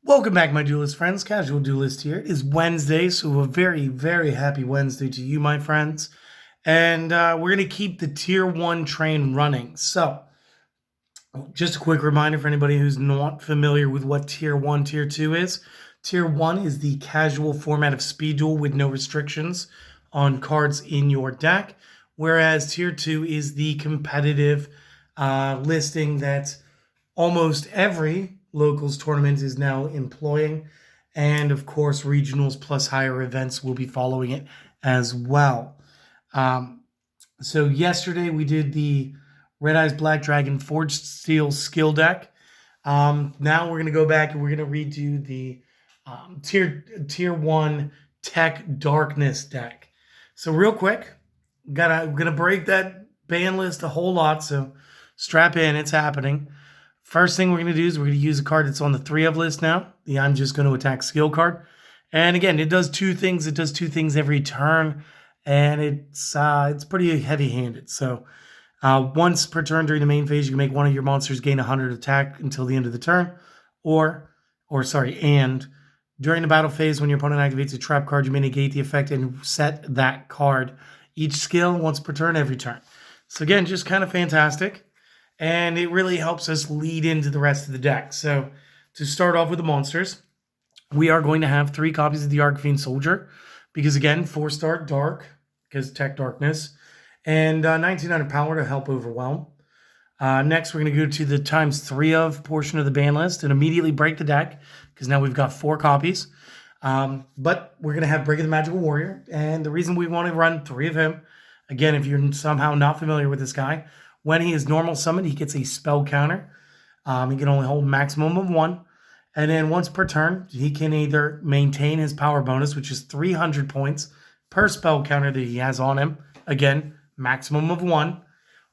Welcome back, my duelist friends. Casual Duelist here. It is Wednesday, so a very, very happy Wednesday to you, my friends. And we're going to keep the Tier 1 train running. So, just a quick reminder for anybody who's not familiar with what Tier 1, Tier 2 is. Tier 1 is the casual format of Speed Duel with no restrictions on cards in your deck, whereas Tier 2 is the competitive listing that almost every locals tournament is now employing, and of course regionals plus higher events will be following it as well. So yesterday we did the Red Eyes Black Dragon Forged Steel skill deck. Now we're going to go back and we're going to redo the tier 1 Tech Darkness deck. So real quick, gonna break that ban list a whole lot, so strap in, it's happening. First thing we're going to do is we're going to use a card that's on the 3 of list now. The I'm just going to attack skill card. And again, it does two things. It does two things every turn. And it's pretty heavy-handed. So once per turn during the main phase, you can make one of your monsters gain 100 attack until the end of the turn. And during the battle phase, when your opponent activates a trap card, you may negate the effect and set that card. Each skill once per turn, every turn. So again, just kind of fantastic. And it really helps us lead into the rest of the deck. So to start off with the monsters, we are going to have 3 copies of the Arcfiend Soldier, because again, 4-star Dark, because Tech Darkness, and 1900 power to help overwhelm. Next, we're going to go to the ×3 of portion of the ban list and immediately break the deck, because now we've got 4 copies. But we're going to have Break of the Magical Warrior, and the reason we want to run 3 of him, again, if you're somehow not familiar with this guy, when he is normal summoned, he gets a spell counter. He can only hold maximum of 1. And then once per turn, he can either maintain his power bonus, which is 300 points per spell counter that he has on him. Again, maximum of 1.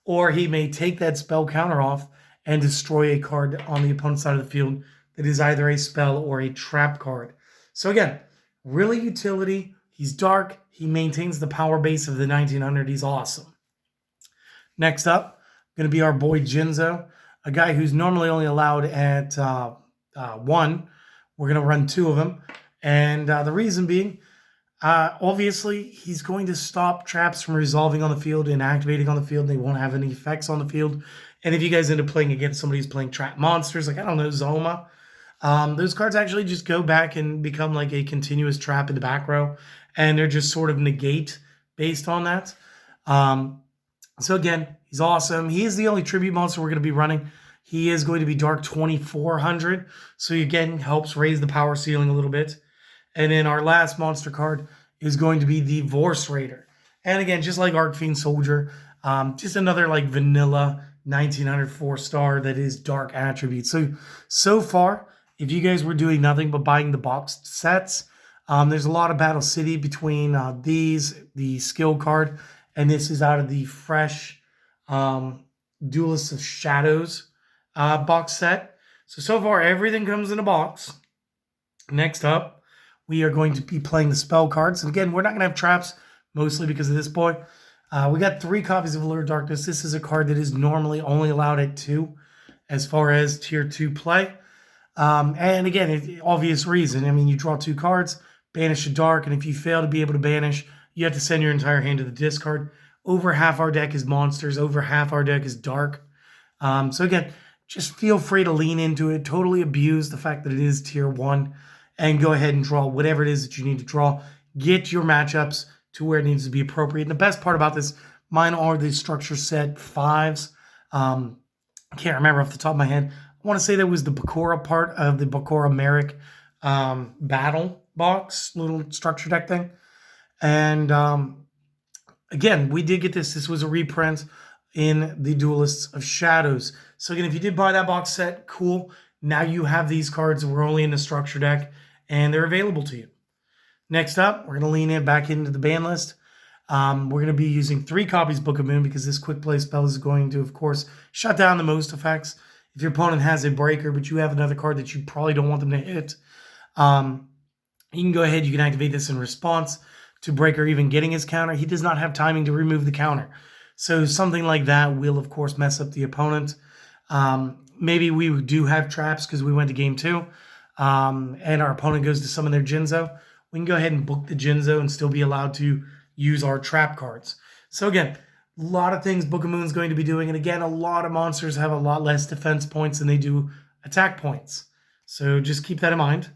Or he may take that spell counter off and destroy a card on the opponent's side of the field that is either a spell or a trap card. So again, really utility. He's dark. He maintains the power base of the 1900. He's awesome. Next up, going to be our boy Jinzo, a guy who's normally only allowed at 1. We're going to run 2 of them. And the reason being, obviously, he's going to stop traps from resolving on the field and activating on the field. They won't have any effects on the field. And if you guys end up playing against somebody who's playing trap monsters, like, I don't know, Zoma, those cards actually just go back and become like a continuous trap in the back row. And they're just sort of negate based on that. So again, he's awesome. He is the only tribute monster we're going to be running. He is going to be Dark 2400. So again, helps raise the power ceiling a little bit. And then our last monster card is going to be the Vorse Raider. And again, just like Arcfiend Soldier, just another like vanilla 1900 4-star that is dark attributes. So far, if you guys were doing nothing but buying the boxed sets, there's a lot of Battle City between the skill card, and this is out of the fresh Duelist of Shadows box set. So far, everything comes in a box. Next up, we are going to be playing the spell cards. And again, we're not going to have traps, mostly because of this boy. We got 3 copies of Allure Darkness. This is a card that is normally only allowed at 2 as far as Tier 2 play. And again, obvious reason. I mean, you draw 2 cards, banish a dark, and if you fail to be able to banish, you have to send your entire hand to the discard. Over half our deck is monsters. Over half our deck is dark. So again, just feel free to lean into it. Totally abuse the fact that it is Tier 1. And go ahead and draw whatever it is that you need to draw. Get your matchups to where it needs to be appropriate. And the best part about this, mine are the structure set 5s. I can't remember off the top of my head. I want to say that was the Bakura part of the Bakura Merrick battle box, little structure deck thing. And again, we did get this. This was a reprint in the Duelists of Shadows. So again, if you did buy that box set, cool. Now you have these cards. We're only in the structure deck, and they're available to you. Next up, we're going to lean in back into the ban list. We're going to be using 3 copies of Book of Moon, because this quick play spell is going to, of course, shut down the most effects. If your opponent has a breaker, but you have another card that you probably don't want them to hit, you can go ahead, you can activate this in response to breaker even getting his counter. He does not have timing to remove the counter. So something like that will, of course, mess up the opponent. Maybe we do have traps because we went to game 2. and our opponent goes to summon their Jinzo, we can go ahead and book the Jinzo and still be allowed to use our trap cards. So again, a lot of things Bookamoon's going to be doing. And again, a lot of monsters have a lot less defense points than they do attack points. So just keep that in mind.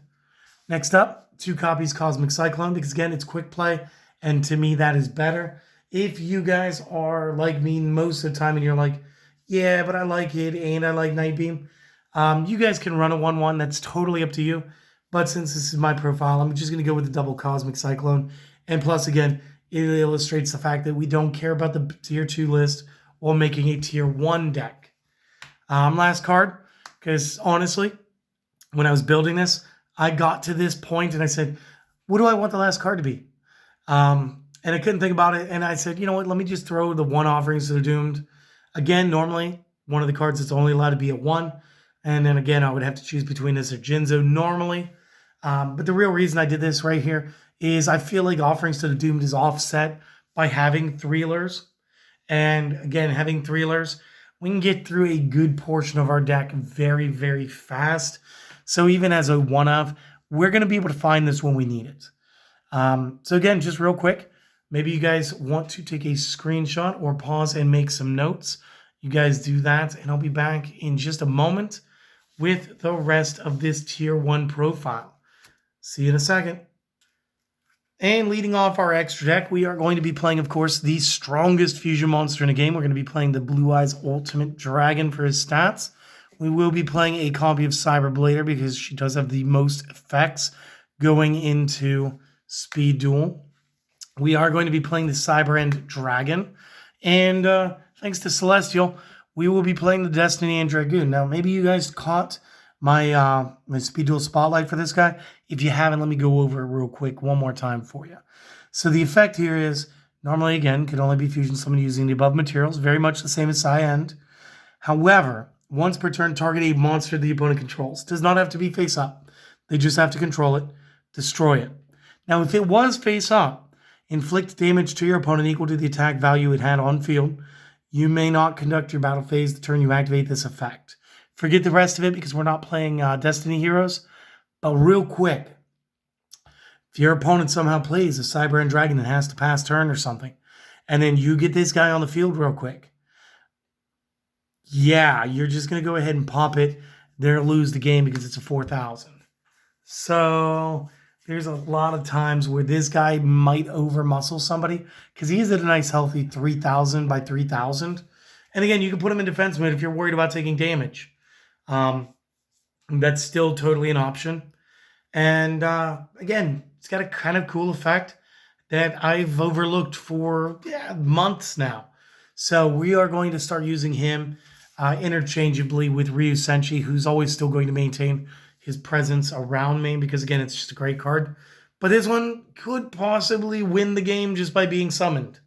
Next up, 2 copies Cosmic Cyclone, because again, it's quick play. And to me, that is better. If you guys are like me most of the time and you're like, yeah, but I like it and I like Night Beam, you guys can run a 1/1. That's totally up to you. But since this is my profile, I'm just going to go with the double Cosmic Cyclone. And plus, again, it illustrates the fact that we don't care about the tier 2 list while making a tier 1 deck. Last card, because honestly, when I was building this, I got to this point and I said, what do I want the last card to be? And I couldn't think about it. And I said, you know what, let me just throw the 1 Offerings to the Doomed. Again, normally, one of the cards that's only allowed to be at 1. And then again, I would have to choose between this or Jinzo normally. But the real reason I did this right here is I feel like Offerings to the Doomed is offset by having Threelers. And again, having Threelers, we can get through a good portion of our deck very, very fast. So even as a one-of, we're going to be able to find this when we need it. So again, just real quick, maybe you guys want to take a screenshot or pause and make some notes. You guys do that, and I'll be back in just a moment with the rest of this tier 1 profile. See you in a second. And leading off our extra deck, we are going to be playing, of course, the strongest fusion monster in the game. We're going to be playing the Blue Eyes Ultimate Dragon for his stats. We will be playing a copy of Cyberblader because she does have the most effects going into Speed Duel. We are going to be playing the Cyber End Dragon. And thanks to Celestial, we will be playing the Destiny and Dragoon. Now, maybe you guys caught my Speed Duel Spotlight for this guy. If you haven't, let me go over it real quick one more time for you. So the effect here is, normally, again, could only be fusion summoned using the above materials, very much the same as End. However, once per turn, target a monster the opponent controls. Does not have to be face up. They just have to control it, destroy it. Now, if it was face up, inflict damage to your opponent equal to the attack value it had on field. You may not conduct your battle phase the turn you activate this effect. Forget the rest of it because we're not playing Destiny Heroes. But real quick, if your opponent somehow plays a Cyber End Dragon that has to pass turn or something, and then you get this guy on the field real quick, yeah, you're just going to go ahead and pop it. They're going to lose the game because it's a 4,000. So there's a lot of times where this guy might over-muscle somebody because he is at a nice healthy 3,000 by 3,000. And again, you can put him in defense mode if you're worried about taking damage. That's still totally an option. And again, it's got a kind of cool effect that I've overlooked for months now. So we are going to start using him interchangeably with Ryu Senshi, who's always still going to maintain his presence around me because, again, it's just a great card. But this one could possibly win the game just by being summoned.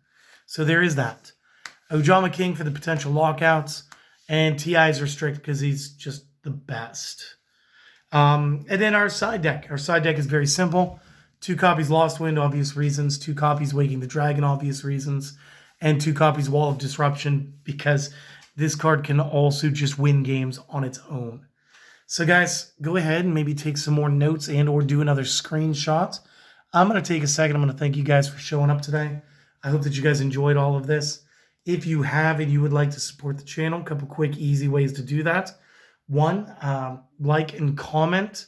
So there is that. Ojama King for the potential lockouts. And TI is restrict because he's just the best. And then our side deck. Our side deck is very simple. 2 copies Lost Wind, obvious reasons. 2 copies Waking the Dragon, obvious reasons. And 2 copies Wall of Disruption because this card can also just win games on its own. So guys, go ahead and maybe take some more notes and or do another screenshot. I'm going to take a second. I'm going to thank you guys for showing up today. I hope that you guys enjoyed all of this. If you have and you would like to support the channel, a couple quick, easy ways to do that. 1, like and comment.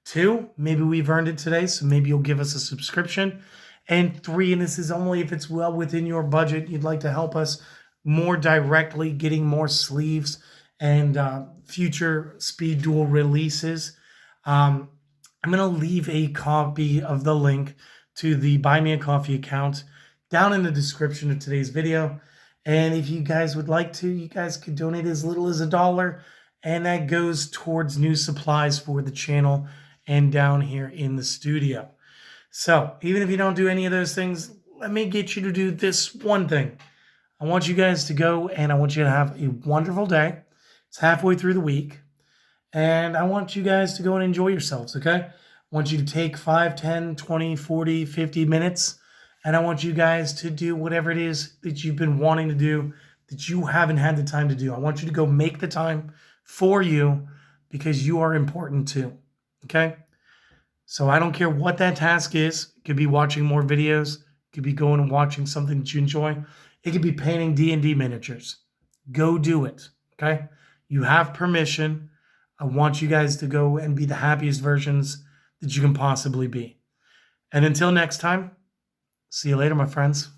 2, maybe we've earned it today, so maybe you'll give us a subscription. And 3, and this is only if it's well within your budget, you'd like to help us more directly getting more sleeves and future Speed Duel releases. I'm going to leave a copy of the link to the Buy Me a Coffee account down in the description of today's video. And if you guys would like to, you guys could donate as little as $1, and that goes towards new supplies for the channel and down here in the studio. So even if you don't do any of those things, let me get you to do this one thing. I want you guys to go and I want you to have a wonderful day. It's halfway through the week. And I want you guys to go and enjoy yourselves, okay? I want you to take 5, 10, 20, 40, 50 minutes. And I want you guys to do whatever it is that you've been wanting to do that you haven't had the time to do. I want you to go make the time for you because you are important too, Okay? So I don't care what that task is. It could be watching more videos. It could be going and watching something that you enjoy. It could be painting D&D miniatures. Go do it. Okay? You have permission. I want you guys to go and be the happiest versions that you can possibly be. And until next time, see you later, my friends.